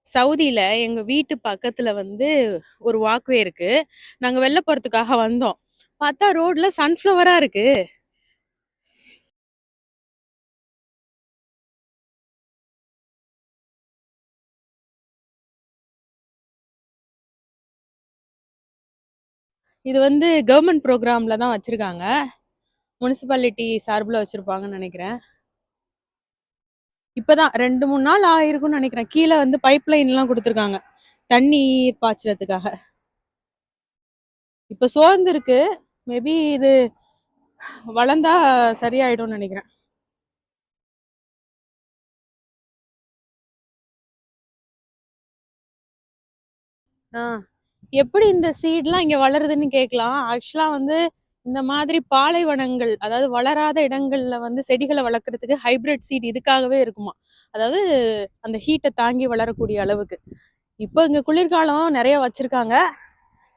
சவுதியில எங்க வீட்டு பக்கத்துல ஒரு வாக்வே இருக்கு. நாங்க வெளில போறதுக்காக வந்தோம். பார்த்தா ரோட்ல சன்ஃப்ளவரா இருக்கு. இது கவர்மெண்ட் ப்ரோக்ராம்ல தான் வச்சிருக்காங்க. முனிசிபாலிட்டி சார்புல வச்சிருப்பாங்கன்னு நினைக்கிறேன். இப்பதான் 2-3 நாள் ஆயிருக்கும்னு நினைக்கிறேன். கீழே பைப் லைன் எல்லாம் கொடுத்துருக்காங்க தண்ணி பாய்ச்சறதுக்காக. இப்ப சோர்ந்து இருக்கு. மேபி இது வளர்ந்தா சரியாயிடும்னு நினைக்கிறேன். எப்படி இந்த சீட்லாம் இங்க வளருதுன்னு கேட்கலாம். ஆக்சுவலா இந்த மாதிரி பாலைவனங்கள், அதாவது வளராத இடங்கள்ல செடிகளை வளர்க்கறதுக்கு ஹைபிரிட் சீட் இதுக்காகவே இருக்குமா. அதாவது அந்த ஹீட்டை தாங்கி வளரக்கூடிய அளவுக்கு. இப்போ இங்க குளிர்காலம் நிறைய வச்சிருக்காங்க.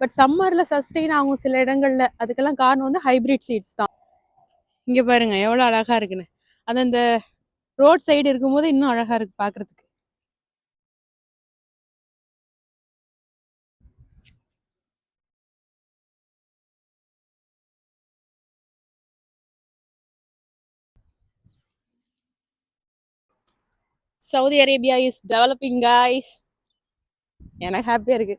பட் சம்மர்ல சஸ்டெயின் ஆகும் சில இடங்கள்ல. அதுக்கெல்லாம் காரணம் ஹைபிரிட் சீட்ஸ் தான். இங்க பாருங்க எவ்வளவு அழகா இருக்குன்னு. அது அந்த ரோட் சைடு இருக்கும்போது இன்னும் அழகா இருக்கு பாக்குறதுக்கு. Saudi Arabia is developing guys. எனக்கு ஹாப்பியா இருக்கு.